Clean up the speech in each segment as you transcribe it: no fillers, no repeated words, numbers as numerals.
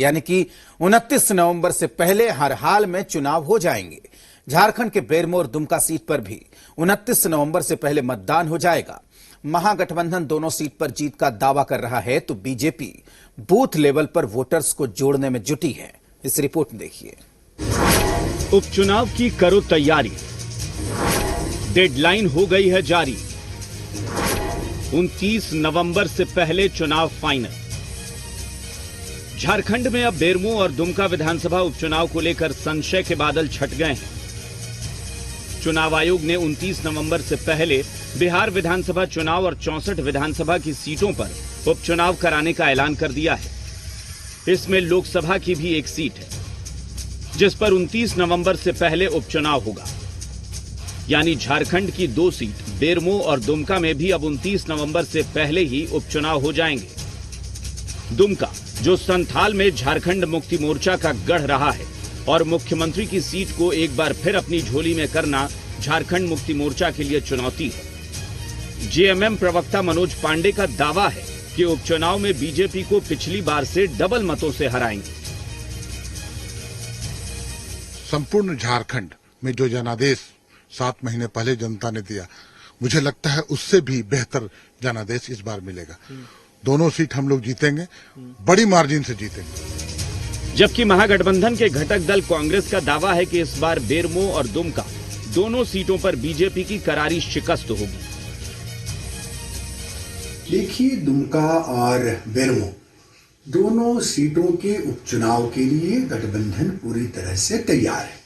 यानी कि 29 नवंबर से पहले हर हाल में चुनाव हो जाएंगे। झारखंड के बेरमो और दुमका सीट पर भी 29 नवंबर से पहले मतदान हो जाएगा। महागठबंधन दोनों सीट पर जीत का दावा कर रहा है तो बीजेपी बूथ लेवल पर वोटर्स को जोड़ने में जुटी है। इस रिपोर्ट में देखिए। उपचुनाव की करो तैयारी, डेडलाइन हो गई है जारी। 29 नवंबर से पहले चुनाव फाइनल। झारखंड में अब बेरमो और दुमका विधानसभा उपचुनाव को लेकर संशय के बादल छट गए हैं। चुनाव आयोग ने 29 नवंबर से पहले बिहार विधानसभा चुनाव और 64 विधानसभा की सीटों पर उपचुनाव कराने का ऐलान कर दिया है। इसमें लोकसभा की भी एक सीट है जिस पर 29 नवंबर से पहले उपचुनाव होगा। यानी झारखंड की 2 सीट बेरमो और दुमका में भी अब 29 नवंबर से पहले ही उपचुनाव हो जाएंगे। दुमका जो संथाल में झारखंड मुक्ति मोर्चा का गढ़ रहा है और मुख्यमंत्री की सीट को एक बार फिर अपनी झोली में करना झारखंड मुक्ति मोर्चा के लिए चुनौती है। जेएमएम प्रवक्ता मनोज पांडे का दावा है कि उपचुनाव में बीजेपी को पिछली बार से डबल मतों से हराएंगे। संपूर्ण झारखंड में जो जनादेश 7 महीने पहले जनता ने दिया, मुझे लगता है उससे भी बेहतर जनादेश इस बार मिलेगा। दोनों सीट हम लोग जीतेंगे, बड़ी मार्जिन से जीतेंगे। जबकि महागठबंधन के घटक दल कांग्रेस का दावा है कि इस बार बेरमो और दुमका दोनों सीटों पर बीजेपी की करारी शिकस्त होगी। देखिए, दुमका और बेरमो दोनों सीटों के उपचुनाव के लिए गठबंधन पूरी तरह से तैयार है।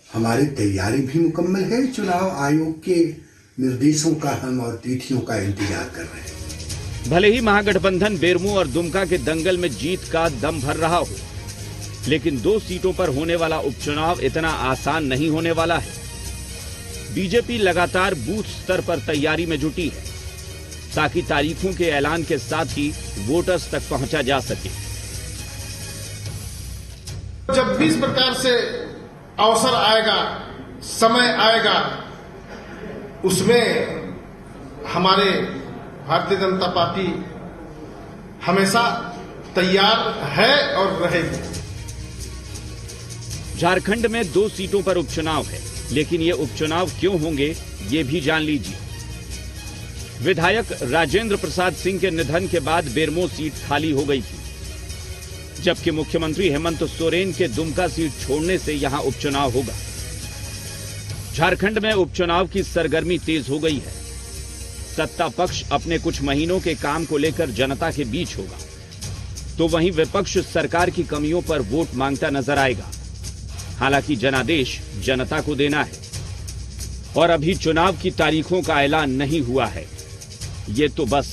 हमारी तैयारी भी मुकम्मल है। चुनाव आयोग के निर्देशों का हम और तिथियों का इंतजार कर रहे हैं। भले ही महागठबंधन बेरमो और दुमका के दंगल में जीत का दम भर रहा हो, लेकिन 2 सीटों पर होने वाला उपचुनाव इतना आसान नहीं होने वाला है। बीजेपी लगातार बूथ स्तर पर तैयारी में जुटी है ताकि तारीखों के ऐलान के साथ ही वोटर्स तक पहुंचा जा सके। जब भी इस प्रकार से अवसर आएगा, समय आएगा, उसमें हमारे भारतीय जनता पार्टी हमेशा तैयार है और रहेगी। झारखंड में 2 सीटों पर उपचुनाव है, लेकिन ये उपचुनाव क्यों होंगे ये भी जान लीजिए। विधायक राजेंद्र प्रसाद सिंह के निधन के बाद बेरमो सीट खाली हो गई थी, जबकि मुख्यमंत्री हेमंत सोरेन के दुमका सीट छोड़ने से यहां उपचुनाव होगा। झारखंड में उपचुनाव की सरगर्मी तेज हो गई है। सत्ता पक्ष अपने कुछ महीनों के काम को लेकर जनता के बीच होगा, तो वहीं विपक्ष सरकार की कमियों पर वोट मांगता नजर आएगा। हालांकि जनादेश जनता को देना है और अभी चुनाव की तारीखों का ऐलान नहीं हुआ है। ये तो बस